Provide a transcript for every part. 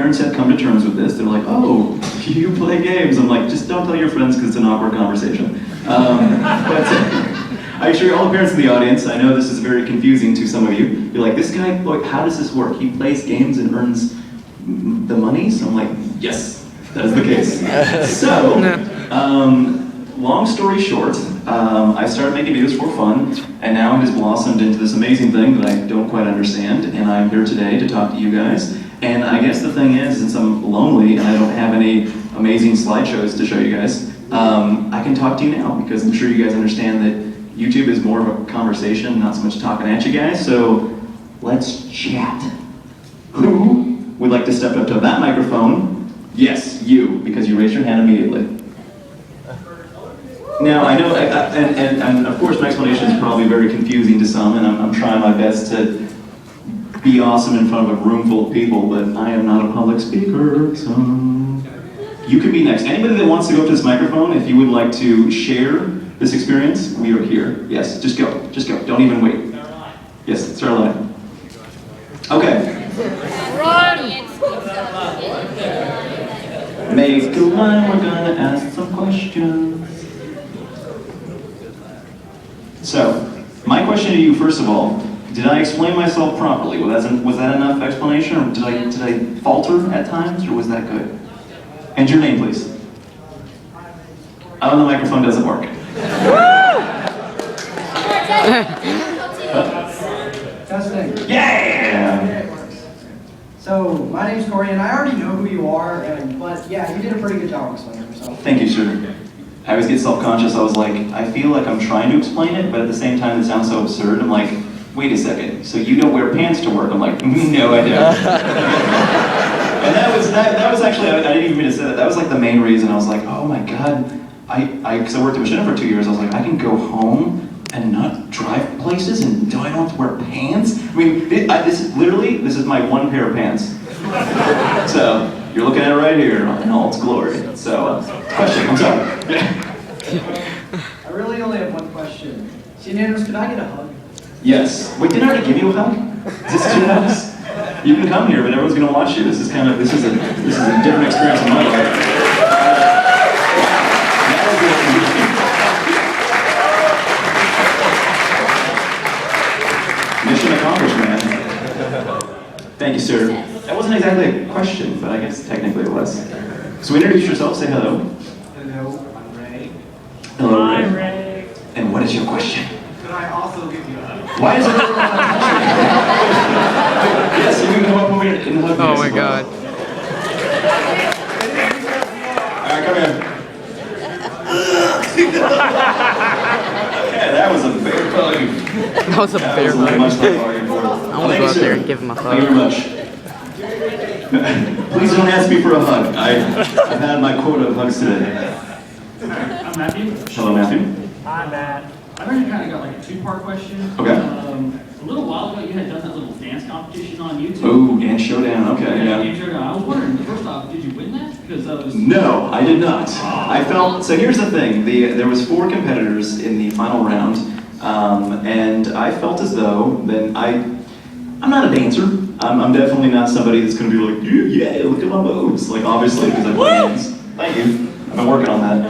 parents have come to terms with this. They're like, oh, you play games. I'm like, just don't tell your friends because it's an awkward conversation. But I assure you, all the parents in the audience, I know this is very confusing to some of you. You're like, this guy, like, how does this work? He plays games and earns the money? So I'm like, yes, that is the case. So, long story short, I started making videos for fun, and now it has blossomed into this amazing thing that I don't quite understand, and I'm here today to talk to you guys. And I guess the thing is, since I'm lonely and I don't have any amazing slideshows to show you guys, I can talk to you now, because I'm sure you guys understand that YouTube is more of a conversation, not so much talking at you guys, so let's chat. Who would like to step up to that microphone? Yes, you, because you raised your hand immediately. Now, I know, and of course my explanation is probably very confusing to some, and I'm trying my best to be awesome in front of a room full of people, but I am not a public speaker, so... You can be next. Anybody that wants to go up to this microphone, if you would like to share this experience, we are here. Yes, just go, don't even wait. Yes, start a line. Okay. Make a line, we're gonna ask some questions. So, my question to you, first of all, did I explain myself properly? Was that enough explanation, or did I falter at times, or was that good? And your name, please. Oh, the microphone doesn't work. Testing. Yeah! So, my name's Corey, and I already know who you are, but yeah, you did a pretty good job explaining yourself. Thank you, sir. I always get self-conscious. I was like, I feel like I'm trying to explain it, but at the same time it sounds so absurd. I'm like, wait a second, so you don't wear pants to work? I'm like, no, I don't. And that was actually, I didn't even mean to say that. That was like the main reason. I was like, oh my God, because I worked at Machinima for 2 years, I was like, I can go home and not drive places, and do I don't have to wear pants? I mean, this is my one pair of pants. So, you're looking at it right here in all its glory. So, question, I'm sorry. I really only have one question. Seananners, could I get a hug? Yes. Wait, didn't I already give you a hug? Is this too nice? You can come here, but everyone's going to watch you. This is a different experience in my life. Mission accomplished, man. Thank you, sir. That wasn't exactly a question, but I guess technically it was. So introduce yourself, say hello. Hello, I'm Ray. Hello, Ray. Hi, Ray. And what is your question? Could I also give you a hug? Why is everyone not touching me? Yes, you can come up over here and hug me. Oh my God. Alright, come here. Okay, that was a bear hug. That was a bear Much hug. like bargain for. I want to go out there and give him a Thank you hug. very much. Please don't ask me for a hug. I've had my quota of hugs today. I'm Matthew. Hello, Matthew. Hi, Matt. I've already kind of got like a two-part question. Okay. A little while ago, you had done that little dance competition on YouTube. Oh, and Showdown. Okay, yeah. Showdown. I was wondering, first off, did you win that? Because that was... No, I did not. I felt, so here's the thing, there was 4 competitors in the final round, and I felt as though that I'm not a dancer. I'm definitely not somebody that's going to be like, yeah, look at my moves. Like, obviously, because I play games. Thank you. I've been working on that.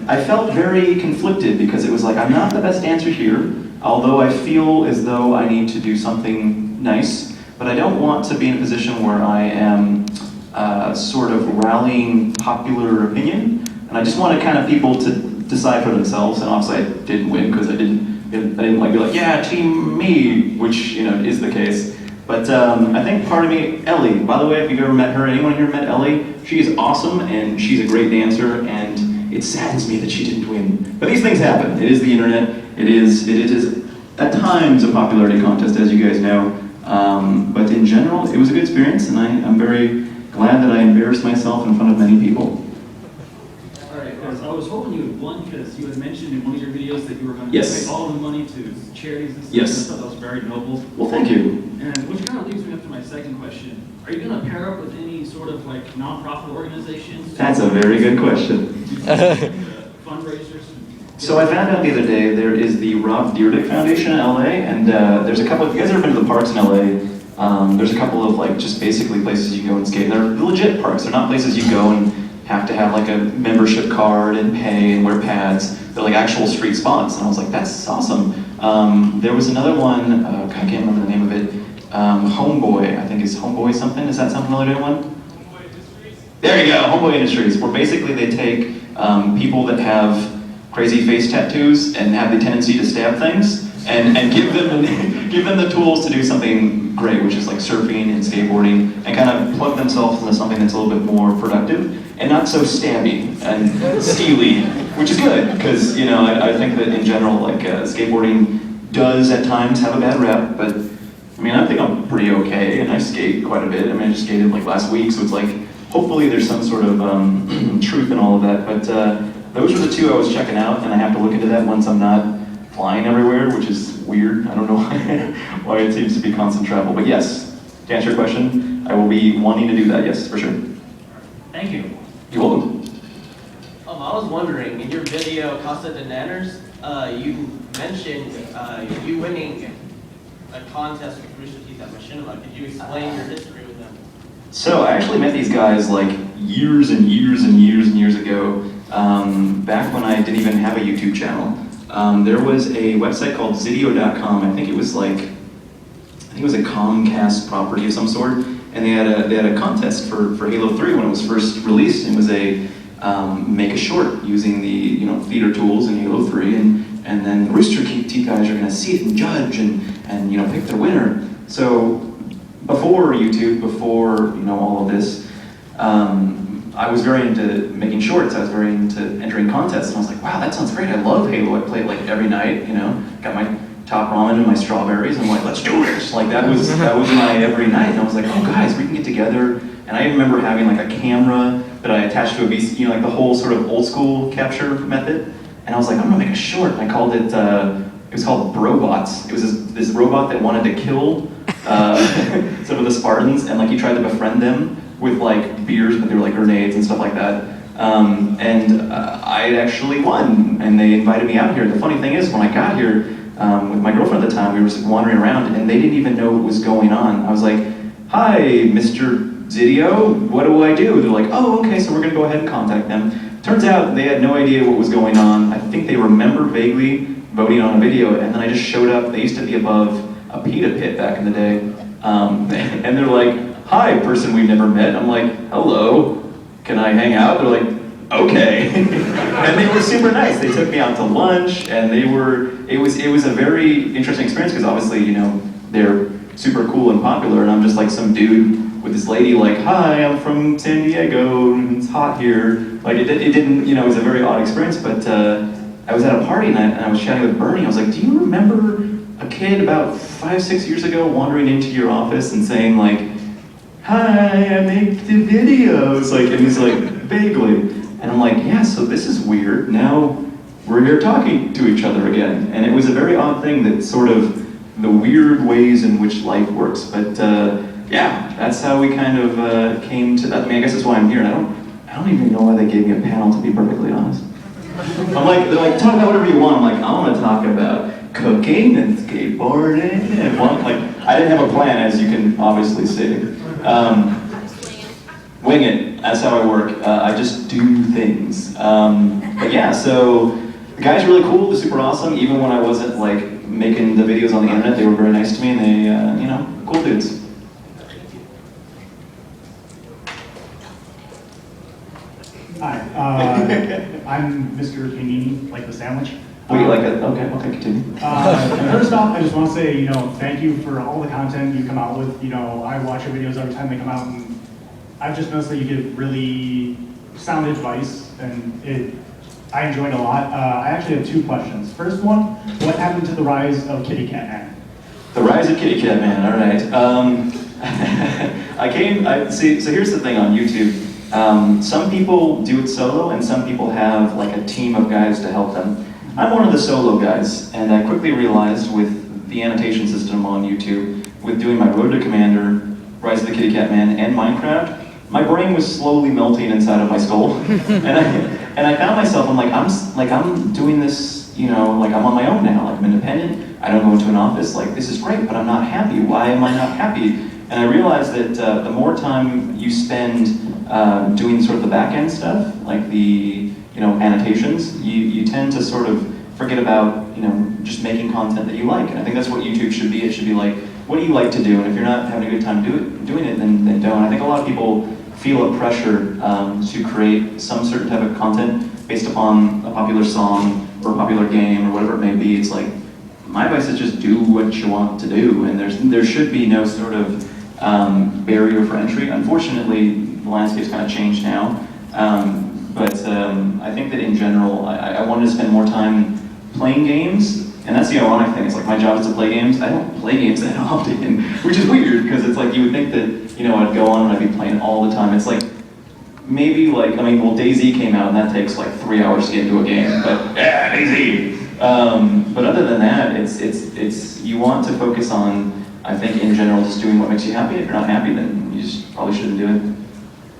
I felt very conflicted because it was like, I'm not the best dancer here, although I feel as though I need to do something nice, but I don't want to be in a position where I am sort of rallying popular opinion, and I just wanted kind of people to decide for themselves, and obviously I didn't win because I didn't like be like, yeah, team me, which, you know, is the case. But I think part of me, Ellie, by the way, if you've ever met her, anyone here met Ellie, she is awesome, and she's a great dancer, and it saddens me that she didn't win. But these things happen. It is the internet. It is at times a popularity contest, as you guys know. But in general, it was a good experience, and I'm very glad that I embarrassed myself in front of many people. Alright, because I was hoping you had won because you had mentioned in one of your videos that you were going to Yes. donate all the money to charities and stuff. Yes. I thought that was very noble. Well, thank you. And which kind of leads me up to my second question. Are you going to pair up with any sort of like non-profit organizations? That's a very good question. Fundraisers? So I found out the other day there is the Rob Dyrdek Foundation in LA, and there's a couple. If you guys ever been to the parks in LA, There's a couple of like just basically places you go and skate. They're legit parks. They're not places you go and have to have like a membership card and pay and wear pads. They're like actual street spots. And I was like, that's awesome. There was another one, I can't remember the name of it. Homeboy, I think it's Homeboy something. Does that sound familiar to anyone? Homeboy Industries? There you go, Homeboy Industries, where basically they take people that have crazy face tattoos and have the tendency to stab things and give them give them the tools to do something great, which is like surfing and skateboarding, and kind of plug themselves into something that's a little bit more productive and not so stabby and steely, which is good because I think that in general like skateboarding does at times have a bad rep, but I mean I think I'm pretty okay and I skate quite a bit. I mean I just skated like last week, so it's like hopefully there's some sort of truth in all of that. But those were the two I was checking out, and I have to look into that once I'm not flying everywhere, which is weird. I don't know why it seems to be constant travel. But yes, to answer your question, I will be wanting to do that, yes, for sure. Thank you. You're welcome. I was wondering, in your video, Seananners, you mentioned you winning a contest with Rooster Teeth at Machinima. Could you explain your history with them? So I actually met these guys like years and years and years and years ago, back when I didn't even have a YouTube channel. There was a website called Zidio.com. I think it was a Comcast property of some sort, and they had a contest for Halo 3 when it was first released. It was a make a short using the theater tools in Halo 3, and then the Rooster Teeth guys are going to see it and judge and pick their winner. So before YouTube, before all of this, I was very into making shorts. I was very into entering contests, and I was like, wow, that sounds great. I love Halo. I play it like every night. Got my top ramen and my strawberries. And I'm like, let's do this. Like that was my every night. And I was like, oh guys, we can get together. And I remember having like a camera that I attached to a VC, like the whole sort of old school capture method. And I was like, I'm gonna make a short. And I called it. It was called Brobots. It was this robot that wanted to kill some of the Spartans, and like he tried to befriend them with like beers, but they were like grenades and stuff like that. I actually won, and they invited me out here. The funny thing is, when I got here with my girlfriend at the time, we were just wandering around, and they didn't even know what was going on. I was like, "Hi, Mr. Zidio, what do I do?" They're like, "Oh, okay, so we're gonna go ahead and contact them." Turns out they had no idea what was going on. I think they remember vaguely voting on a video, and then I just showed up. They used to be above a pita pit back in the day, and they're like, "Hi, person we've never met." I'm like, "Hello, can I hang out?" They're like, "Okay," and they were super nice. They took me out to lunch, and it was a very interesting experience because obviously they're super cool and popular, and I'm just like some dude with this lady like, "Hi, I'm from San Diego, and it's hot here." Like it didn't, it was a very odd experience. But I was at a party and I was chatting with Bernie. I was like, "Do you remember a kid about 5-6 years ago wandering into your office and saying like, 'Hi, I make the videos,' like," and he's like, "Vaguely." And I'm like, "Yeah, so this is weird. Now we're here talking to each other again." And it was a very odd thing, that sort of the weird ways in which life works. But yeah, that's how we kind of came to that. I mean, I guess that's why I'm here. And I don't even know why they gave me a panel, to be perfectly honest. I'm like, they're like, "Talk about whatever you want." I'm like, "I want to talk about cooking and skateboarding and like I didn't have a plan, as you can obviously see. Wing it. That's how I work. I just do things. But yeah, so the guys are really cool. They're super awesome. Even when I wasn't like making the videos on the internet, they were very nice to me, and they, cool dudes. Hi, I'm Mr. Panini, like the sandwich. Wait, like a, okay, continue. First off, I just want to say, thank you for all the content you come out with. I watch your videos every time they come out, and I've just noticed that you give really sound advice, and I enjoyed it a lot. I actually have two questions. First one, what happened to the rise of Kitty Cat Man? The rise of Kitty Cat Man, all right. See, so here's the thing on YouTube. Some people do it solo, and some people have like a team of guys to help them. I'm one of the solo guys, and I quickly realized with the annotation system on YouTube, with doing my Road to Commander, Rise of the Kitty Cat Man, and Minecraft, my brain was slowly melting inside of my skull, and I found myself. I'm doing this, like I'm on my own now, like I'm independent, I don't go into an office, like this is great, but I'm not happy. Why am I not happy? And I realized that the more time you spend doing sort of the back end stuff, like the annotations, you tend to sort of forget about just making content that you like. And I think that's what YouTube should be. It should be like, what do you like to do? And if you're not having a good time doing it, then don't. I think a lot of people feel a pressure to create some certain type of content based upon a popular song or a popular game or whatever it may be. It's like, my advice is just do what you want to do, and there should be no sort of barrier for entry. Unfortunately, the landscape's kind of changed now, but I think that in general, I wanted to spend more time playing games, and that's the ironic thing. It's like my job is to play games. I don't play games that often, which is weird because it's like you would think that I'd go on and I'd be playing all the time. It's like maybe well, DayZ came out and that takes like 3 hours to get into a game, but yeah, DayZ. But other than that, it's you want to focus on, I think in general, just doing what makes you happy. If you're not happy, then you just probably shouldn't do it.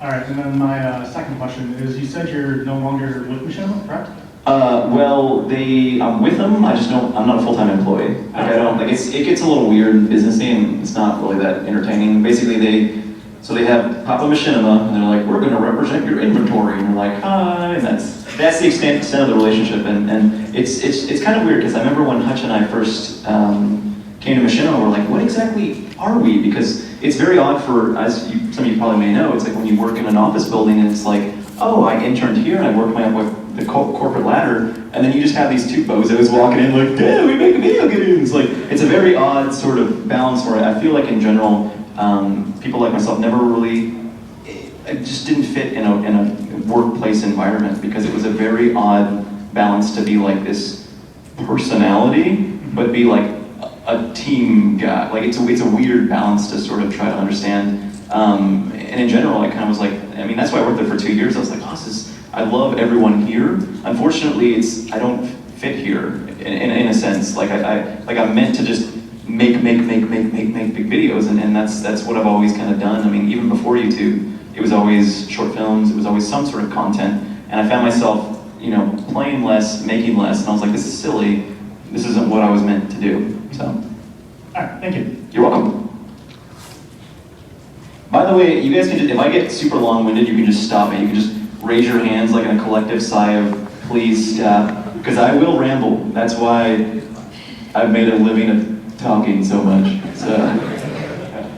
All right, and then my second question is, you said you're no longer with Machinima, correct? Well, I'm with them. I'm not a full-time employee. Like it gets a little weird and businessy, and it's not really that entertaining. Basically, they have Papa Machinima, and they're like, we're going to represent your inventory, and you're like, hi, and that's the extent of the relationship, and it's kind of weird because I remember when Hutch and I first came to Machinima, we're like, what exactly are we? Because it's very odd for, some of you probably may know, it's like when you work in an office building and it's like, oh, I interned here and I worked my way up with the corporate ladder, and then you just have these two bozos walking in like, yeah, we make video games. Like, it's a very odd sort of balance where I feel like in general, people like myself never really, it just didn't fit in a workplace environment because it was a very odd balance to be like this personality, but be like a team guy. Like it's a weird balance to sort of try to understand. And in general, I kind of was like, that's why I worked there for 2 years. I was like, oh, I love everyone here. Unfortunately, I don't fit here in a sense. Like I'm meant to just make big videos, and that's what I've always kind of done. Even before YouTube, it was always short films. It was always some sort of content, and I found myself, playing less, making less, and I was like, this is silly. This isn't what I was meant to do. So, All right, thank you. You're welcome. By the way, you guys can just, if I get super long-winded, you can just stop me. You can just raise your hands like in a collective sigh of, please stop, because I will ramble. That's why I've made a living of talking so much. So.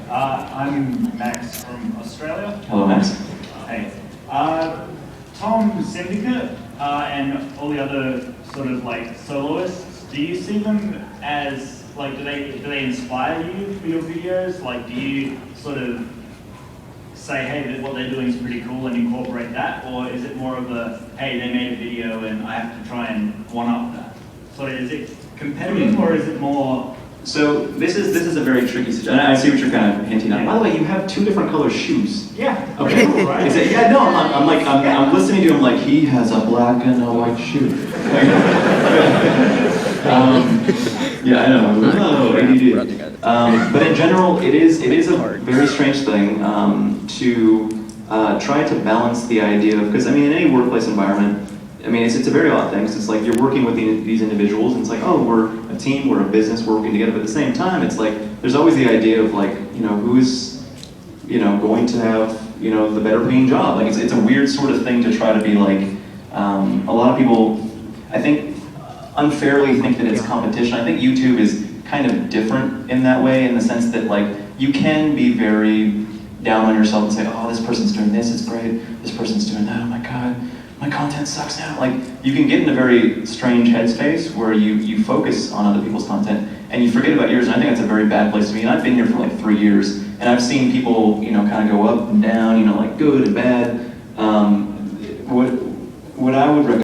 I'm Max from Australia. Hello, Max. Hey. Tom Syndicate and all the other sort of like soloists, do you see them as like, do they inspire you for your videos? Like, do you sort of say, hey, what they're doing is pretty cool and incorporate that? Or is it more of a, hey, they made a video and I have to try and one-up that? So is it competitive or is it more? So this is a very tricky situation. I see what you're kind of hinting at. By the way, you have 2 different color shoes. Yeah. Okay. Cool, right? Is it, yeah, no, I'm listening to him like he has a black and a white shoe. Yeah, I know. Oh, ADD. But in general, it is a very strange thing to try to balance the idea of, because in any workplace environment, it's a very odd thing. 'Cause it's like you're working with these individuals, and it's like, oh, we're a team, we're a business, we're working together. But at the same time, it's like there's always the idea of like, who's going to have the better paying job. Like it's a weird sort of thing to try to be like. A lot of people, I think, unfairly think that it's competition. I think YouTube is kind of different in that way, in the sense that like you can be very down on yourself and say, oh, this person's doing this, it's great. This person's doing that, oh my God. My content sucks now. Like, you can get in a very strange headspace where you focus on other people's content and you forget about yours, and I think that's a very bad place to be. And I've been here for like 3 years, and I've seen people, kind of go up and down, like good and bad. What I would recommend